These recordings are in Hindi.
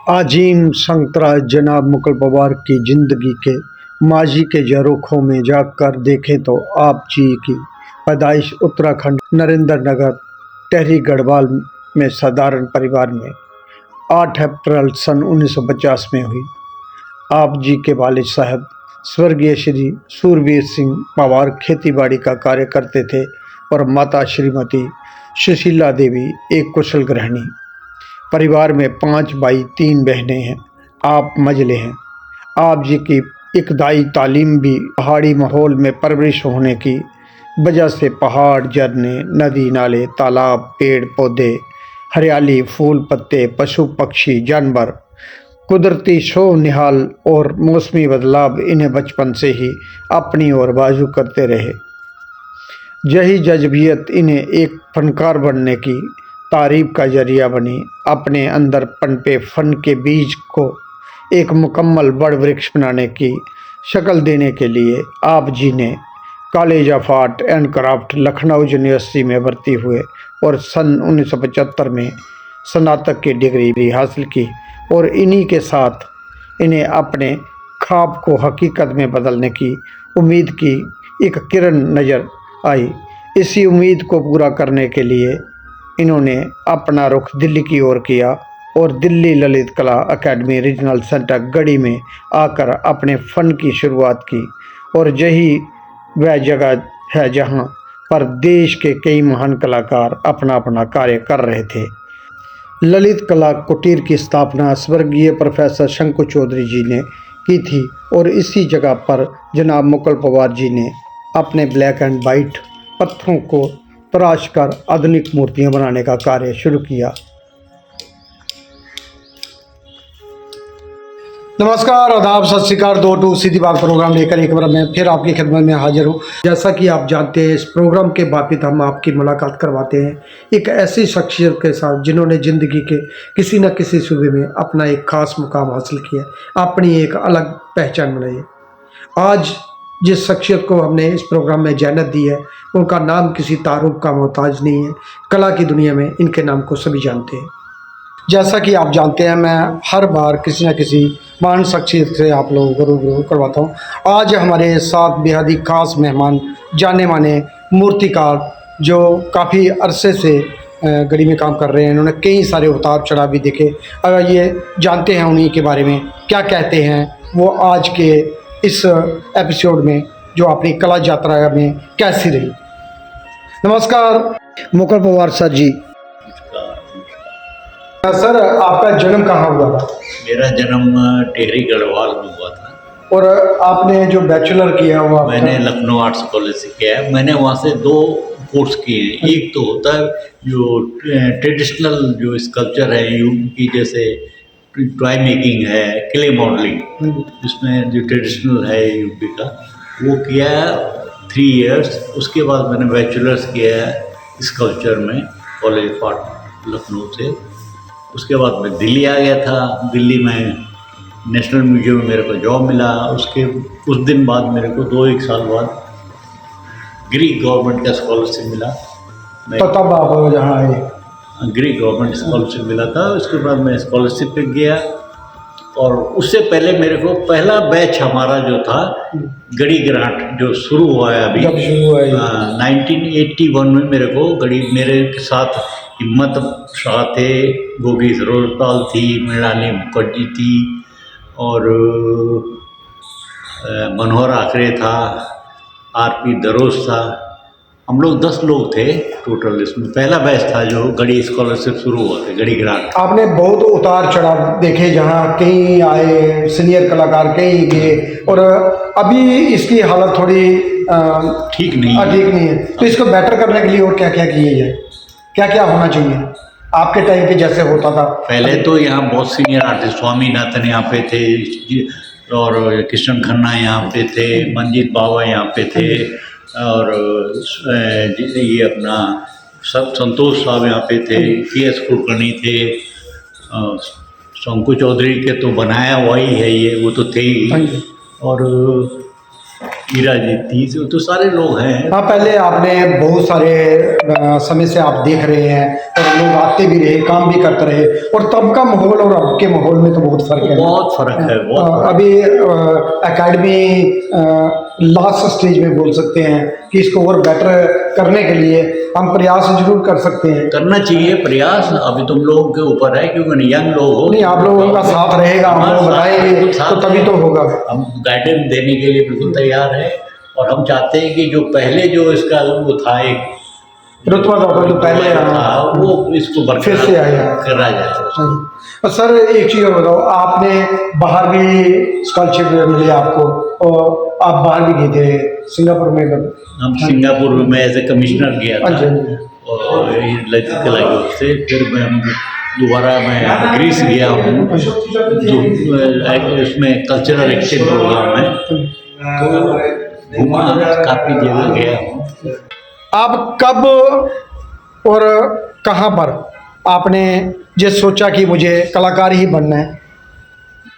आजीम संतरा जनाब मुकुल पवार की जिंदगी के माजी के झरोखों में जाकर देखें तो आप जी की पैदाइश उत्तराखंड नरेंद्र नगर टेहरी गढ़वाल में साधारण परिवार में 8 अप्रैल सन 1950 में हुई। आप जी के वालिद साहब स्वर्गीय श्री सूरवीर सिंह पवार खेतीबाड़ी का कार्य करते थे और माता श्रीमती सुशीला देवी एक कुशल गृहिणी। परिवार में 5 भाई 3 बहनें हैं। आप मजले हैं। आप जी की इब्तदाई तालीम भी पहाड़ी माहौल में परवरिश होने की वजह से पहाड़, झरने, नदी नाले, तालाब, पेड़ पौधे, हरियाली, फूल पत्ते, पशु पक्षी, जानवर, कुदरती शो निहाल और मौसमी बदलाव इन्हें बचपन से ही अपनी ओर बाजू करते रहे। यही जज्बियत इन्हें एक फनकार बनने की तारीफ का जरिया बनी। अपने अंदर पनपे फन के बीज को एक मुकम्मल बड़ वृक्ष बनाने की शक्ल देने के लिए आप जी ने college of art and craft Lucknow university में भर्ती हुए और सन 1975 में स्नातक की डिग्री भी हासिल की और इन्हीं के साथ इन्हें अपने ख्वाब को हकीकत में बदलने की उम्मीद की एक किरण नज़र आई। इसी उम्मीद को पूरा करने के लिए इन्होंने अपना रुख दिल्ली की ओर किया और दिल्ली ललित कला अकेडमी रीजनल सेंटर गढ़ी में आकर अपने फ़न की शुरुआत की और यही वह जगह है जहां पर देश के कई महान कलाकार अपना अपना कार्य कर रहे थे। ललित कला कुटीर की स्थापना स्वर्गीय प्रोफेसर शंकु चौधरी जी ने की थी और इसी जगह पर जनाब मुकुल पवार जी ने अपने ब्लैक एंड वाइट पत्थरों को तराश कर आधुनिक मूर्तियां बनाने का कार्य शुरू किया। नमस्कार, आदाब, सत श्री अकाल। 2 सीधी बात प्रोग्राम लेकर एक बार मैं फिर आपकी खिदमत में हाजिर हूँ। जैसा कि आप जानते हैं, इस प्रोग्राम के बापित हम आपकी मुलाकात करवाते हैं एक ऐसी शख्सियत के साथ जिन्होंने ज़िंदगी के किसी न किसी सूबे में अपना एक ख़ास मुकाम हासिल किया, अपनी एक अलग पहचान बनाई। आज जिस शख्सियत को हमने इस प्रोग्राम में जहनत दी है, उनका नाम किसी तारुफ का मोहताज नहीं है। कला की दुनिया में इनके नाम को सभी जानते हैं। जैसा कि आप जानते हैं, मैं हर बार किसी न किसी महान शख्सियत से आप लोगों को रूबरू करवाता हूँ। आज हमारे साथ बेहद ही खास मेहमान, जाने माने मूर्तिकार जो काफ़ी अरसे से गढ़ी में काम कर रहे हैं। इन्होंने कई सारे उतार चढ़ाव भी देखे। अगर ये जानते हैं उन्हीं के बारे में क्या कहते हैं वो आज के इस एपिसोड में, जो अपनी कला यात्रा में कैसी रही। नमस्कार मुकुल पवार सर जी। सर, आपका जन्म कहाँ हुआ था? मेरा जन्म टेहरी गढ़वाल में हुआ था। और आपने जो बैचलर किया हुआ? मैंने लखनऊ आर्ट्स कॉलेज से किया है। मैंने वहाँ से 2 कोर्स किए हैं। एक तो होता है जो ट्रेडिशनल जो स्कल्पचर है यूपी, जैसे टॉय मेकिंग है, क्ले मॉडलिंग, जिसमें जो ट्रेडिशनल है यूपी का, वो किया है 3 इयर्स। उसके बाद मैंने बैचलर्स किया है स्कल्पचर में कॉलेज ऑफ आर्ट लखनऊ से। उसके बाद मैं दिल्ली आ गया था। दिल्ली में नेशनल म्यूजियम में मेरे को जॉब मिला। उसके कुछ दिन बाद मेरे को 2-1 साल बाद ग्रीक गवर्नमेंट का स्कॉलरशिप मिला। तो तब आप जहाँ आए? ग्रीक गवर्नमेंट स्कॉलरशिप मिला था। उसके बाद मैं स्कॉलरशिप पे गया और उससे पहले मेरे को पहला बैच हमारा जो था गढ़ी ग्रांट जो शुरू हुआ है अभी, 1981 में मेरे को गढ़ी, मेरे साथ हिम्मत शाह थे, गोगी सरोजपाल थी, मृणाली मुखर्जी थी और मनोहर आखरे था, आरपी दरोज था। हम लोग 10 लोग थे टोटल। इसमें पहला बैच था जो गढ़ी स्कॉलरशिप शुरू हुआ था, गढ़ी ग्रांट। आपने बहुत उतार चढ़ाव देखे, जहाँ कहीं आए सीनियर कलाकार, कहीं गए, और अभी इसकी हालत थोड़ी ठीक नहीं है। तो इसको बेटर करने के लिए और क्या क्या किए जाए, क्या क्या होना चाहिए आपके टाइम पे जैसे होता था? पहले तो यहाँ बहुत सीनियर आर्टिस्ट, स्वामीनाथन यहाँ पे थे और किशन खन्ना यहाँ पे थे, मंजीत बाबा यहाँ पे थे और ये अपना सब संतोष साहब यहाँ पे थे, PS कुलकर्णी थे, शंकु चौधरी के तो बनाया हुआ ही है ये, वो तो थे ही, और हीरा जी थी, तो सारे लोग हैं। हाँ, पहले आपने बहुत सारे समय से आप देख रहे हैं और लोग आते भी रहे, काम भी करते रहे, और तब का माहौल और अब के माहौल में तो बहुत फर्क है। बहुत फर्क है, बहुत फर्क। अभी एकेडमी लास्ट स्टेज में बोल सकते हैं कि इसको और बेटर करने के लिए हम प्रयास जरूर कर सकते हैं। करना चाहिए प्रयास, अभी तुम लोगों के ऊपर है, क्योंकि यंग लोग हो। नहीं, आप लोगों का साथ रहेगा, हम लोग बताएंगे तो तभी तो होगा। हम गाइडेंस देने के लिए बिल्कुल तैयार है, और हम चाहते हैं कि जो पहले जो इसका वो था, एक रुतबा तो पहले था, वो इसको फिर से आया करा जाए। और सर एक चीज़ और बताओ, आपने बाहर भी स्कॉलरशिप मिली आपको, और आप बाहर भी गए थे सिंगापुर में? हम सिंगापुर में एज ए कमिश्नर गया था, और ललितकला योग से फिर मैं दोबारा मैं ग्रीस गया हूँ, जो इसमें कल्चरल एक्सचेंज प्रोग्राम है, तो घूमा, काफ़ी जगह गया हूँ। आप कब और कहाँ पर आपने ये सोचा कि मुझे कलाकार ही बनना है?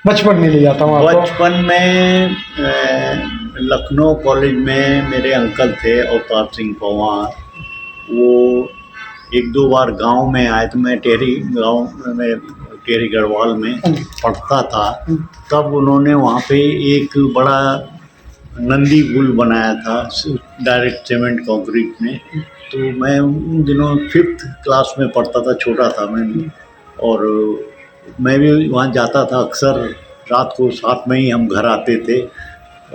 बचपन में ले जाता हूँ आपको। बचपन में लखनऊ कॉलेज में मेरे अंकल थे अवतार सिंह पवार, वो एक दो बार गांव में आए, तो मैं गांव में टेहरी गढ़वाल में पढ़ता था, तब उन्होंने वहाँ पे एक बड़ा नंदी पुल बनाया था डायरेक्ट सीमेंट कंक्रीट में। तो मैं उन दिनों 5th क्लास में पढ़ता था, छोटा था मैं, और मैं भी वहाँ जाता था अक्सर, रात को साथ में ही हम घर आते थे।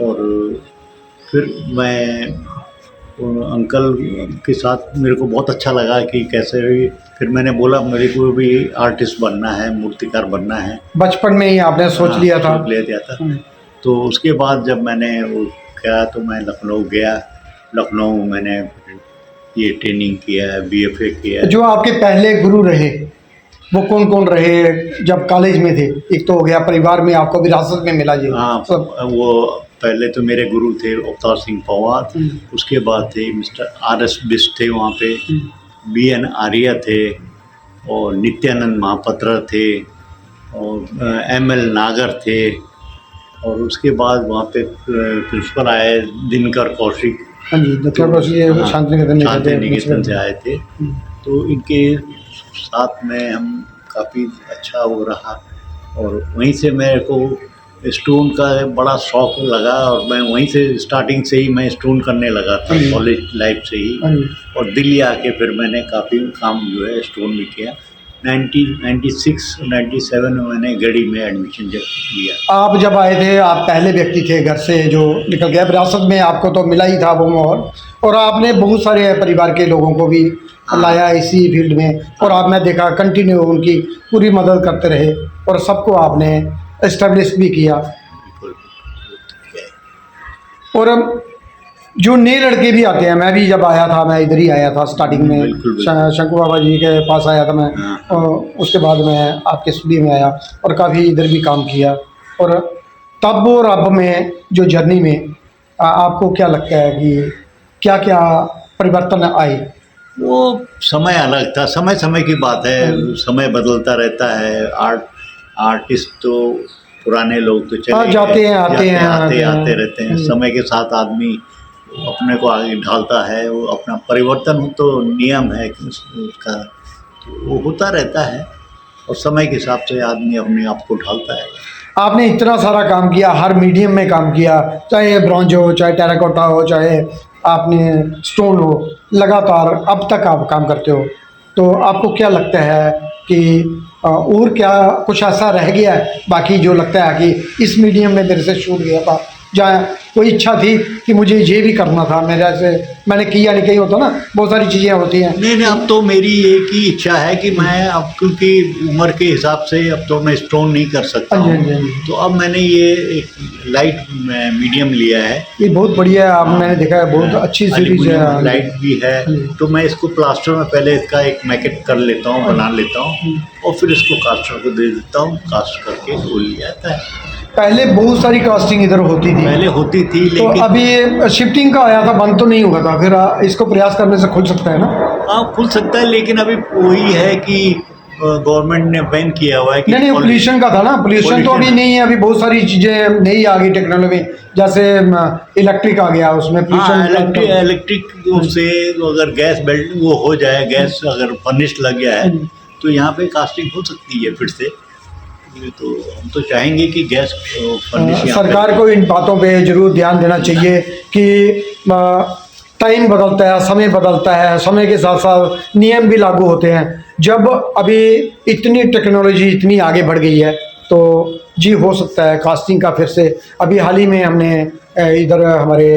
और फिर मैं अंकल के साथ मेरे को बहुत अच्छा लगा कि कैसे भी, फिर मैंने बोला मेरे को भी आर्टिस्ट बनना है, मूर्तिकार बनना है। बचपन में ही आपने सोच लिया था? सोच लिया था। तो उसके बाद जब मैंने वो किया तो मैं लखनऊ गया, लखनऊ मैंने ये ट्रेनिंग किया है, BFA किया है। जो आपके पहले गुरु रहे वो कौन कौन रहे जब कॉलेज में थे? एक तो हो गया परिवार में आपको विरासत में मिला जी। हाँ, वो पहले तो मेरे गुरु थे अवतार सिंह पवार, उसके बाद थे मिस्टर RS बिस्ट थे वहाँ पे, BN आर्य थे, और नित्यानंद महापात्र थे, और ML नागर थे, और उसके बाद वहाँ पे प्रिंसिपल आए दिनकर कौशिक। हाँ जी, शांति निकेतन से आए थे। तो इनके साथ में हम काफ़ी अच्छा वो रहा, और वहीं से मेरे को स्टोन का बड़ा शौक लगा, और मैं वहीं से स्टार्टिंग से ही मैं स्टोन करने लगा था, कॉलेज लाइफ से ही। और दिल्ली आके फिर मैंने काफ़ी काम जो है स्टोन भी किया। 1996-97 में मैंने गढ़ी में एडमिशन लिया। आप जब आए थे, आप पहले व्यक्ति थे घर से जो निकल गया, विरासत में आपको तो मिला ही था वो माहौल, और आपने बहुत सारे परिवार के लोगों को भी लाया इसी फील्ड में, और आपने देखा कंटिन्यू उनकी पूरी मदद करते रहे, और सबको आपने एस्टेब्लिश भी किया। और जो नए लड़के भी आते हैं, मैं भी जब आया था, मैं इधर ही आया था स्टार्टिंग में, शंकु बाबा जी के पास आया था मैं, और उसके बाद मैं आपके स्टूडियो में आया और काफ़ी इधर भी काम किया। और तब और अब में जो जर्नी में आपको क्या लगता है कि क्या क्या परिवर्तन आए? वो समय अलग था, समय समय की बात है, समय बदलता रहता है। आर्टिस्ट तो पुराने लोग तो चले जाते हैं, आते रहते हैं। समय के साथ आदमी अपने को आगे ढालता है, वो अपना परिवर्तन तो नियम है उसका, तो वो होता रहता है, और समय के हिसाब से आदमी अपने आप को ढालता है। आपने इतना सारा काम किया, हर मीडियम में काम किया, चाहे ब्रॉन्ज हो, चाहे टेराकोटा हो, चाहे आपने स्टोन हो, लगातार अब तक आप काम करते हो। तो आपको क्या लगता है कि और क्या कुछ ऐसा रह गया है बाकी जो लगता है कि इस मीडियम में मेरे से छूट गया था, जहाँ कोई इच्छा थी कि मुझे ये भी करना था, मेरे से मैंने किया नहीं, कहीं होता ना, बहुत सारी चीज़ें होती हैं। नहीं, अब तो मेरी एक ही इच्छा है कि मैं अब, क्योंकि उम्र के हिसाब से अब तो मैं स्टोन नहीं कर सकता हूँ, तो अब मैंने ये एक लाइट मीडियम लिया है। ये बहुत बढ़िया है, आप मैंने देखा है, बहुत अच्छी सीरीज है, लाइट भी है। तो मैं इसको प्लास्टर में पहले इसका एक मैकेट कर लेता हूँ, बना लेता हूँ, और फिर इसको कास्टर को दे देता हूँ, कास्ट करके खोल लिया जाता है। पहले बहुत सारी कास्टिंग इधर होती थी, पहले होती थी, तो लेकिन अभी शिफ्टिंग का आया था, बंद तो नहीं हुआ था, फिर इसको प्रयास करने से खुल सकता है ना? हाँ, खुल सकता है, लेकिन अभी वही है कि गवर्नमेंट ने बैन किया हुआ है कि नहीं पोल्यूशन का था ना, पोल्यूशन तो अभी नहीं है, अभी बहुत सारी चीज़ें नई आ गई टेक्नोलॉजी में, जैसे इलेक्ट्रिक आ गया, उसमें हाँ, पोल्यूशन इलेक्ट्रिक से अगर गैस बेल्ट वो हो जाए, गैस अगर फर्निश लग गया है तो यहाँ पे कास्टिंग हो सकती है फिर से। तो हम तो चाहेंगे कि गैस फर्निश सरकार को इन बातों पे जरूर ध्यान देना चाहिए कि टाइम बदलता है, समय बदलता है, समय के साथ साथ नियम भी लागू होते हैं। जब अभी इतनी टेक्नोलॉजी इतनी आगे बढ़ गई है तो जी हो सकता है कास्टिंग का फिर से, अभी हाल ही में हमने इधर हमारे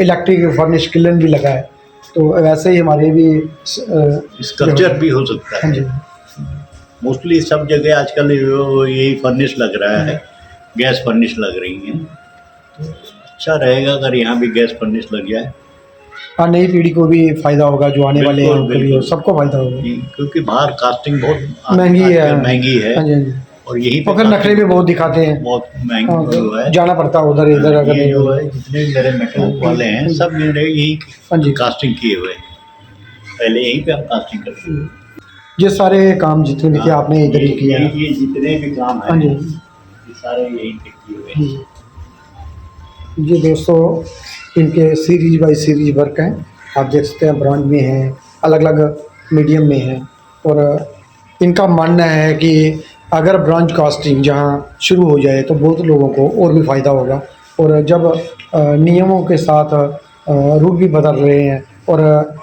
इलेक्ट्रिक फर्निश किलन भी लगा है, तो वैसे ही हमारे भी स्कल्पचर भी हो सकता है। हाँ जी, मोस्टली सब जगह आजकल यही फर्निश लग रहा है, गैस फर्निश लग रही है। तो अच्छा रहेगा अगर यहाँ भी गैस फर्निश लग जाए। हाँ, नई पीढ़ी को भी फायदा होगा, जो आने वाले हैं उनको भी, बिल्कुल। सबको फायदा होगा। क्योंकि बाहर कास्टिंग बहुत महंगी है, महंगी है। हाँ जी, हाँ जी। और यही और फिर नखरे भी बहुत दिखाते हैं, बहुत महंगी हाँ, जो है, जाना पड़ता है उधर इधर अगर ये नहीं जो हो। है जितने भी मेरे मेटल वाले हैं सब मेरे यही हाँ जी, कास्टिंग किए हुए हैं, पहले यहीं पे हम कास्टिंग करते हैं। ये सारे काम जितने भी थे आपने इधर ही किया है। ये जितने भी काम हाँ हैं जी, ये सारे यहीं पे किए हुए हैं। ये दोस्तों इनके सीरीज बाय सीरीज वर्क हैं, आप देख सकते हैं, ब्रॉन्ज में हैं, अलग अलग मीडियम में हैं। और इनका मानना है कि अगर ब्रॉन्ज कास्टिंग जहाँ शुरू हो जाए तो बहुत लोगों को और भी फ़ायदा होगा। और जब नियमों के साथ रूप भी बदल रहे हैं और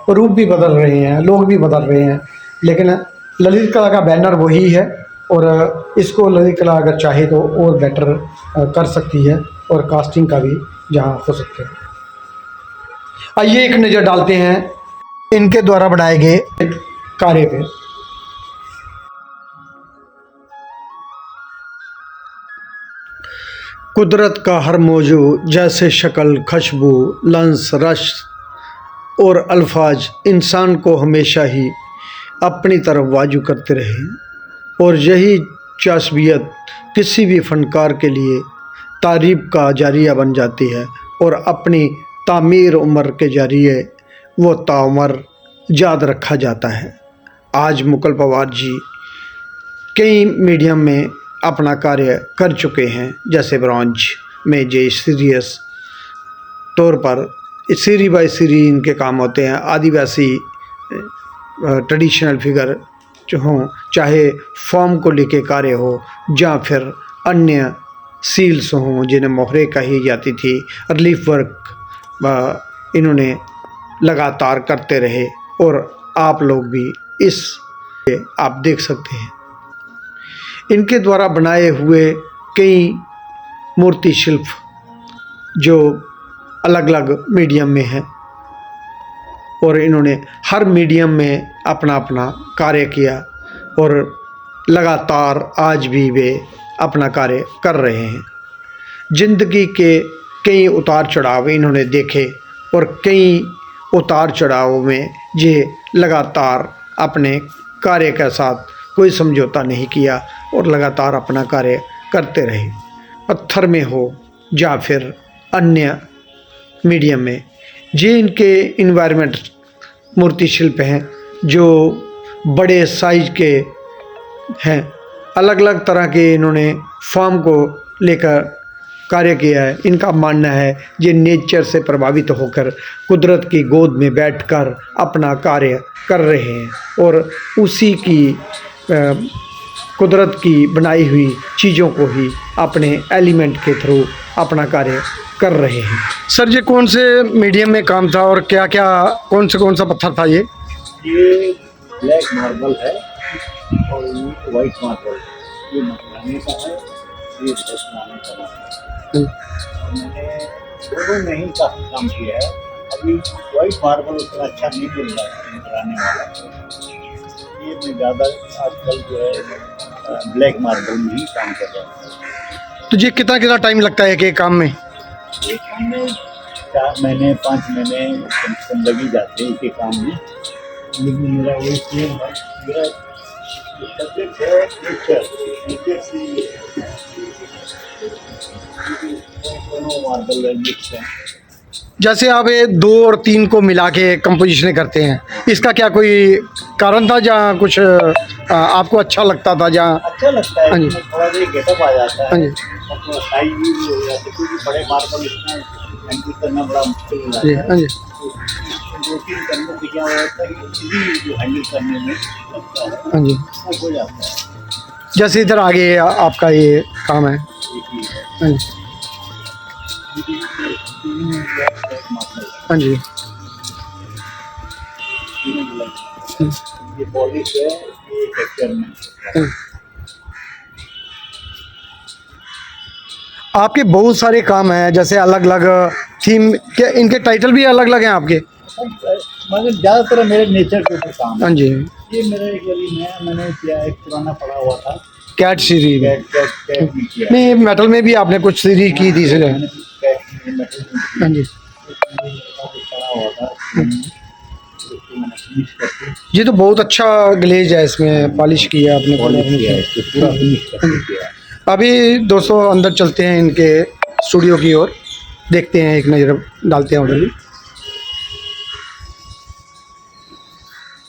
रूप भी बदल रहे हैं, लोग भी बदल रहे हैं, लेकिन ललित कला का बैनर वही है और इसको ललित कला अगर चाहे तो और बेटर कर सकती है, और कास्टिंग का भी जहाँ हो सकते हैं। आइए एक नज़र डालते हैं इनके द्वारा बनाए गए कार्य पे। कुदरत का हर मौजू जैसे शक्ल, खुशबू, लंस, रस और अल्फाज इंसान को हमेशा ही अपनी तरफ वाजू करते रहे, और यही चासबियत किसी भी फनकार के लिए तारीफ का जारिया बन जाती है, और अपनी तामीर उम्र के जरिए वो ताउमर याद रखा जाता है। आज मुकुल पवार जी कई मीडियम में अपना कार्य कर चुके हैं, जैसे ब्रॉन्ज में जे सीरियस तौर पर सीरी बाय सीरी इनके काम होते हैं। आदिवासी ट्रेडिशनल फिगर जो हों, चाहे फॉर्म को लेके कार्य हो या फिर अन्य सील्स हों जिन्हें मोहरे कही जाती थी, रिलीफ वर्क इन्होंने लगातार करते रहे, और आप लोग भी इस आप देख सकते हैं इनके द्वारा बनाए हुए कई मूर्ति शिल्प जो अलग अलग मीडियम में हैं, और इन्होंने हर मीडियम में अपना अपना कार्य किया, और लगातार आज भी वे अपना कार्य कर रहे हैं। जिंदगी के कई उतार चढ़ाव इन्होंने देखे, और कई उतार चढ़ाव में ये लगातार अपने कार्य के साथ कोई समझौता नहीं किया और लगातार अपना कार्य करते रहे, पत्थर में हो या फिर अन्य मीडियम में। ये इनके इन्वायरमेंट मूर्ति शिल्प हैं जो बड़े साइज के हैं, अलग अलग तरह के इन्होंने फॉर्म को लेकर कार्य किया है। इनका मानना है ये नेचर से प्रभावित होकर कुदरत की गोद में बैठकर अपना कार्य कर रहे हैं, और उसी की कुदरत की बनाई हुई चीज़ों को ही अपने एलिमेंट के थ्रू अपना कार्य कर रहे हैं। सर ये कौन से मीडियम में काम था और क्या क्या कौन सा पत्थर था ये ब्लैक मार्बल है और ये वाइट मार्बल, ये मकराने का है, ये दसमाने का है। मैंने दोनों में ही काफ़ी काम किया है। अभी वाइट मार्बल उतना अच्छा नहीं मिल रहा है मकराने वाला, ये मैं ज़्यादा आजकल जो है ब्लैक मार्बल में ही काम कर रहा हूँ। तो ये कितना टाइम लगता है कि काम में? एक काम में 4 महीने 5 महीने कम से कम लग ही जाते हैं इसके काम में। लेकिन मेरा वही सेम है, मेरा सब्जेक्ट है नेचर से दोनों मार्बल मिक्स हैं। जैसे आप ये 2 और 3 को मिला के कंपोजिशन करते हैं, इसका क्या कोई कारण था या कुछ आपको अच्छा लगता था जहाँ? अच्छा लगता है, हाँ जी। इसमें थोड़ा सा गेटअप आ जाता हाँ है जी। और थोड़ा साइज भी हो जाता है, क्योंकि बड़े मार्बल इसमें हैंडल करना बड़ा मुश्किल हो जी। जाता हाँ है। जी। तो इसमें 2-3 करने से क्या होता है कि इजीली जो हैंडल करने में लगता है हाँ जी। वो हो जाता है। जैसे इधर आगे आपका ये काम है। एक ही है, हाँ जी। मार्बल है, हाँ जी। ये पॉलिश है, ये टेक्सचर में हाँ। आपके बहुत सारे काम हैं, जैसे अलग अलग थीम के, इनके टाइटल भी अलग अलग हैं आपके? मगर ज़्यादातर मेरे नेचर के ऊपर काम हाँ है। जी। ये मेरा एक अभी नया मैंने किया, एक पुराना पड़ा हुआ था, कैट सीरीज में? कैट भी किया है। नहीं, मेटल में भी आपने कुछ सीरीज की थी इसलिए। मैंने कैट में मेटल में की। हाँ जी। एक मेरे पास एक पड़ा हुआ था, उसको मैंने फिनिश करके ये तो बहुत अच्छा ग्लेज है, इसमें पॉलिश किया आपने पॉलिश कलर किया है, में। इसको पूरा फिनिश करके किया है। अभी दोस्तों अंदर चलते हैं इनके स्टूडियो की ओर, देखते हैं, एक नज़र डालते हैं उधर भी।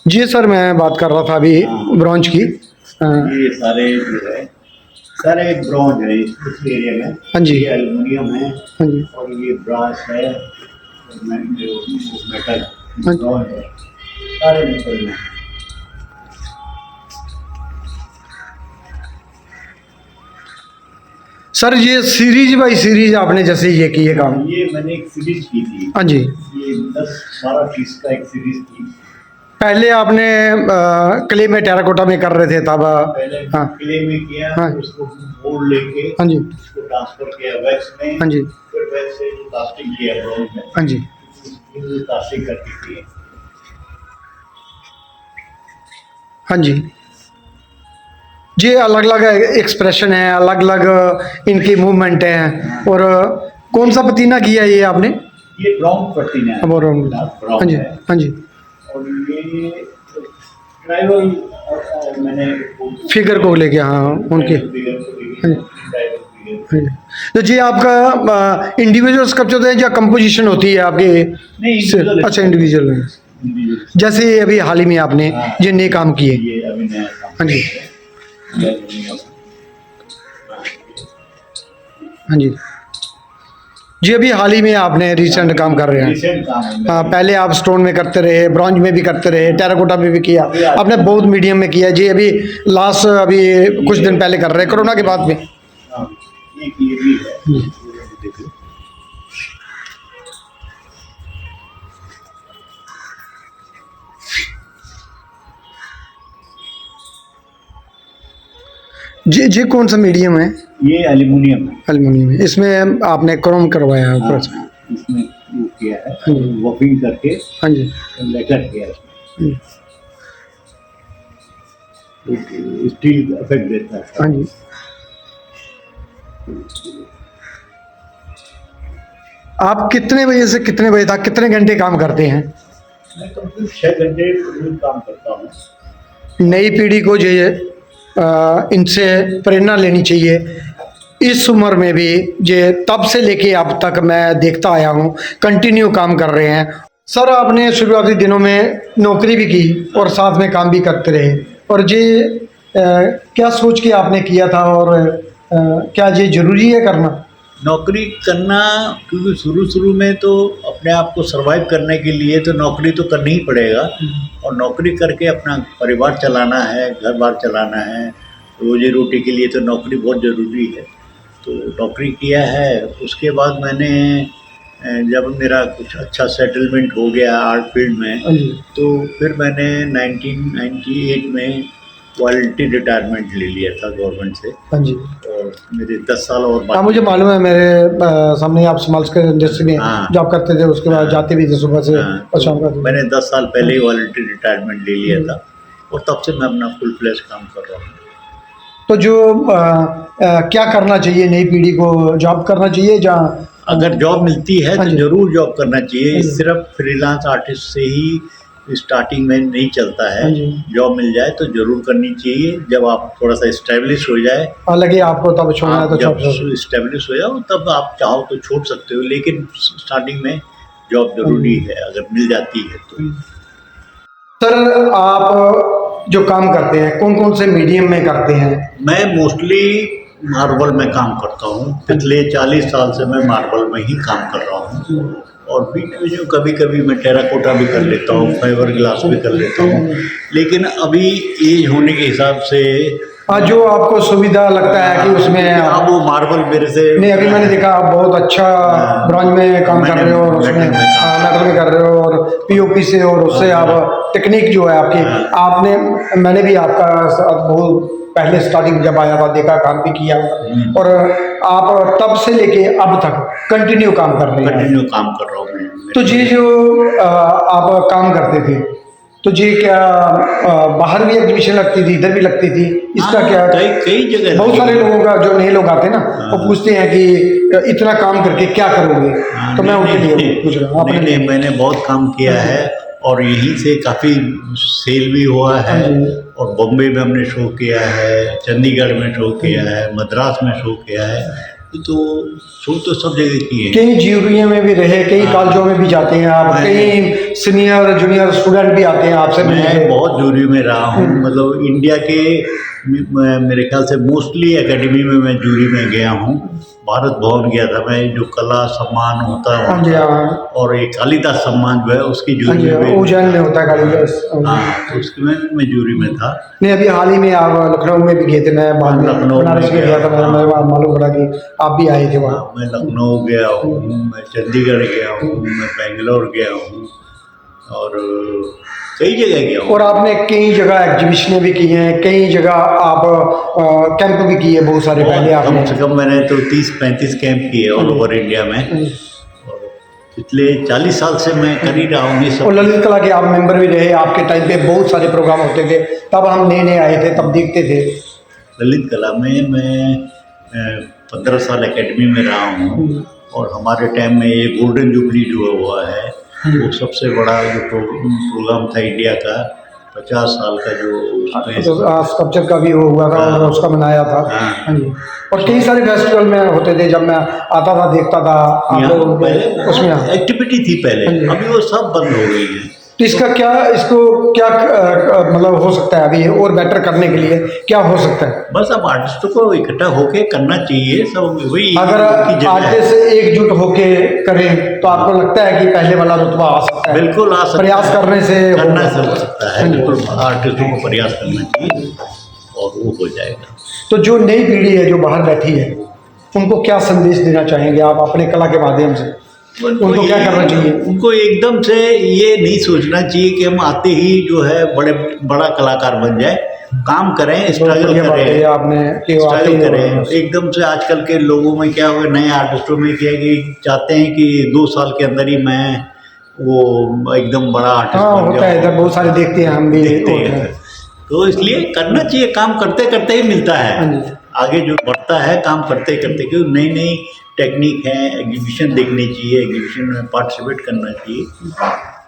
जी सर, मैं बात कर रहा था अभी ब्रॉन्ज की। ये सारे जो है सारे ब्रॉन्ज है इस एरिया में। हाँ जी। ये एल्युमिनियम है हाँ जी। और ये ब्रास है और मेटल हाँ। ब्रॉन्ज है, सारे मेटल में। सर ये सीरीज बाई सीरीज आपने जैसे ये किए काम? ये मैंने एक सीरीज की थी, हाँ जी। ये 10-12 पीस का एक सीरीज थी। पहले आपने क्ले में टेराकोटा में कर रहे थे तब? पहले हाँ। क्ले में किया, हाँ। उसको मोल्ड लेके हाँ जी। उसको ट्रांसफर किया वैक्स में, हाँ जी। फिर वैक्स से कास्टिंग किया ब्रॉन्ज में, हाँ जी। कास्टिंग करके किए। हाँ जी। ये अलग अलग एक्सप्रेशन है, अलग अलग इनकी मूवमेंट है। और कौन सा पतीना किया ये आपने? ये ब्राउन पट्टीना है, अब और डार्क हाँ ब्राउन जी। है। हाँ जी। और ये ट्राइबल मैंने फिगर को लेके, हाँ उनके। फिगर को लेके, हाँ जी। Tribal figure. हाँ जी। तो जी आपका इंडिविजुअल स्कल्पचर है या कंपोजिशन होती है आपके? नहीं, individual अच्छा, इंडिविजुअल में। individual। जैसे अभी हाल ही में आपने हाँ, ये नए काम किए? ये अभी नया काम हाँ जी। है। एल्युमिनियम। हाँ जी। जी अभी हाल ही में आपने रिसेंट काम कर रहे हैं? रिसेंट काम है हाँ, मेरा। पहले आप स्टोन में करते रहे, ब्रॉन्ज में भी करते रहे, टेराकोटा में भी किया, आपने बहुत मीडियम में किया जी। अभी लास्ट अभी कुछ दिन पहले कर रहे हैं, कोरोना के बाद में। हाँ, एक ये भी है, देखो। जी जी, कौन सा मीडियम है? ये एल्युमिनियम है। एल्युमिनियम है, इसमें आपने क्रोम करवाया है ऊपर से? हाँ, इसमें वो किया है, हाँ जी। वॉकिंग करके हाँ जी। लेकर किया है इसमें। स्टील इफेक्ट देता है। हाँ जी। आप कितने बजे से कितने बजे तक कितने घंटे काम करते हैं? मैं कम से कम 6 घंटे रोज काम करता हूँ। नई पीढ़ी को जो ये इनसे प्रेरणा लेनी चाहिए। इस उम्र में भी ये तब से लेके अब तक मैं देखता आया हूँ, कंटिन्यू काम कर रहे हैं। सर आपने शुरुआती दिनों में नौकरी भी की और साथ में काम भी करते रहे, और ये क्या सोच के आपने किया था, और क्या ये जरूरी है करना? नौकरी करना, क्योंकि शुरू में तो अपने आप को सरवाइव करने के लिए तो नौकरी तो करनी ही पड़ेगा, और नौकरी करके अपना परिवार चलाना है, घर बार चलाना है, रोजी रोटी के लिए तो नौकरी बहुत ज़रूरी है। तो नौकरी किया है, उसके बाद मैंने जब मेरा कुछ अच्छा सेटलमेंट हो गया आर्ट फील्ड में, तो फिर मैंने 1998 में वॉलंटरी रिटायरमेंट ले लिया था गवर्नमेंट से। हाँ जी। और मेरे 10 साल और हाँ, मुझे मालूम है, मेरे सामने आप समाज के इंडस्ट्री में हाँ। जॉब करते थे, उसके बाद जाते भी थे सुबह से हाँ, और शाम का। मैंने 10 साल पहले ही वॉलंटरी रिटायरमेंट ले लिया था, और तब से मैं अपना फुल फ्लैश काम कर रहा हूँ। तो जो क्या करना चाहिए नई पीढ़ी को? जॉब करना चाहिए जहाँ अगर जॉब मिलती है हाँ तो जी। जरूर जॉब करना चाहिए। हाँ जी। सिर्फ फ्रीलांस आर्टिस्ट से ही स्टार्टिंग में नहीं चलता है। हाँ जी। जॉब मिल जाए तो जरूर करनी चाहिए। जब आप थोड़ा सा इस्टेब्लिश हो जाए, लगे आपको तब छोड़ना है आप तो जब छोड़ सकते। इस्टेब्लिश हो जाओ तब आप चाहो तो छोड़ सकते हो, लेकिन स्टार्टिंग में जॉब जरूरी है अगर मिल जाती है तो। सर आप जो काम करते हैं कौन कौन से मीडियम में करते हैं? मैं मोस्टली मार्बल में काम करता हूँ। पिछले 40 साल से मैं मार्बल में ही काम कर रहा हूँ। और बीच में जो कभी कभी मैं टेराकोटा भी कर लेता हूँ, फाइबर ग्लास भी कर लेता हूँ। लेकिन अभी एज होने के हिसाब से जो आपको सुविधा लगता है कि उसमें अब वो मार्बल मेरे से नहीं, अभी मैंने देखा आप बहुत अच्छा ब्रॉन्ज में काम कर रहे हो और उसमें मेटल में कर रहे हो और पीओपी से, और उससे आप टेक्निक जो है आपकी, आपने मैंने भी आपका साथ बहुत पहले स्टार्टिंग जब आया था देखा, काम भी किया, और आप तब से लेके अब तक कंटिन्यू काम कर रहे हैं। कंटिन्यू काम कर रहा हूँ मैं। तो ये जो आप काम करते थे तो ये क्या बाहर भी एग्जीबिशन लगती थी, इधर भी लगती थी, इसका क्या? कई जगह बहुत सारे लोगों का जो नए लोग आते हैं ना वो पूछते हैं कि इतना काम करके क्या करोगे, तो मैं उनके लिए पूछ रहा हूँ। नहीं, मैंने बहुत काम किया है और यहीं से काफ़ी सेल भी हुआ है। और बॉम्बे में हमने शो किया है, चंडीगढ़ में शो किया है, मद्रास में शो किया है। तो शो तो सब जगह किए हैं। कई ज्यूरियों में भी रहे, कई कॉलेजों में भी जाते हैं आप, कई सीनियर जूनियर स्टूडेंट भी आते हैं आपसे मिलने। मैं बहुत जूरी में रहा हूँ, मतलब इंडिया के मेरे ख्याल से मोस्टली एकेडमी में मैं जूरी में गया हूँ। भारत भवन गया था मैं, जो कला सम्मान होता है और एक कालिदास सम्मान जो है उसकी जूरी में उज्जैन में होता है कालिदास। हाँ, तो उसकी मैं जूरी में था। नहीं, अभी हाल ही में आप लखनऊ में भी गए थे, मैं बाद में बनारस में गया था, मेरा मालूम पड़ा कि आप भी आए थे वहाँ। मैं लखनऊ गया हूँ, मैं चंडीगढ़ गया हूँ, मैं बेंगलोर गया हूँ और कई जगह गया हूँ। और आपने कई जगह एग्जीबिशनें भी की हैं, कई जगह आप कैंप भी किए बहुत सारे पहले आपने। कम से कम मैंने तो 30-35 कैंप किए ऑल ओवर इंडिया में। और पिछले 40 साल से मैं कर ही रहा हूँ ये सब। और ललित कला के आप मेंबर भी रहे, आपके टाइम पे बहुत सारे प्रोग्राम होते थे, तब हम नए नए आए थे तब देखते थे। ललित कला में मैं 15 साल एकेडमी में रहा हूँ और हमारे टाइम में ये गोल्डन जुबली जो हुआ है वो सबसे बड़ा जो प्रोग्राम था इंडिया का, 50 साल का जो स्कल्पचर का भी वो हुआ था और उसका मनाया था। हाँ जी, और कई सारे फेस्टिवल में होते थे, जब मैं आता था देखता था आप लोग उसमें एक्टिविटी थी पहले, अभी वो सब बंद हो गई है। तो इसको क्या मतलब हो सकता है अभी और बेटर करने के लिए क्या हो सकता है? बस अब आर्टिस्टों को इकट्ठा होके करना चाहिए सब, वही अगर आर्टिस्ट एकजुट होके करें तो आपको लगता है कि पहले वाला रुतबा आ सकता है? बिल्कुल आ सकता है, प्रयास करने से करना सकता है। बिल्कुल आर्टिस्टों को प्रयास करना चाहिए और वो हो जाएगा। तो जो नई पीढ़ी है जो बाहर बैठी है उनको क्या संदेश देना चाहेंगे आप अपने कला के माध्यम से? उनको क्या करना चाहिए? उनको एकदम से ये नहीं सोचना चाहिए कि हम आते ही जो है बड़ा कलाकार बन जाए। काम करें, स्ट्रगल करें, आपने स्ट्रगल करें। एकदम से आजकल के लोगों में क्या हो, नए आर्टिस्टों में क्या है कि चाहते हैं कि 2 साल के अंदर ही मैं वो एकदम बड़ा आर्टिस्ट बन होता है, इधर बहुत सारे देखते हैं, हम भी देखते हैं। तो इसलिए करना चाहिए, काम करते करते ही मिलता है आगे जो बढ़ता है, काम करते करते। क्योंकि नई नई टेक्निक है, एग्जीबिशन देखनी चाहिए, एग्जीबिशन में पार्टिसिपेट करना चाहिए।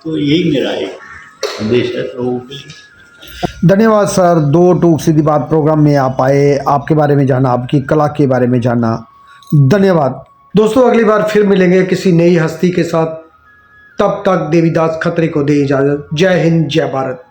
तो यही मेरा एक संदेश है लोगों के लिए। धन्यवाद सर, 2 टूक सीधी बात प्रोग्राम में आप आए, आपके बारे में जाना, आपकी कला के बारे में जाना। धन्यवाद दोस्तों, अगली बार फिर मिलेंगे किसी नई हस्ती के साथ। तब तक देवीदास खत्री को दे इजाज़त। जय हिंद, जय भारत।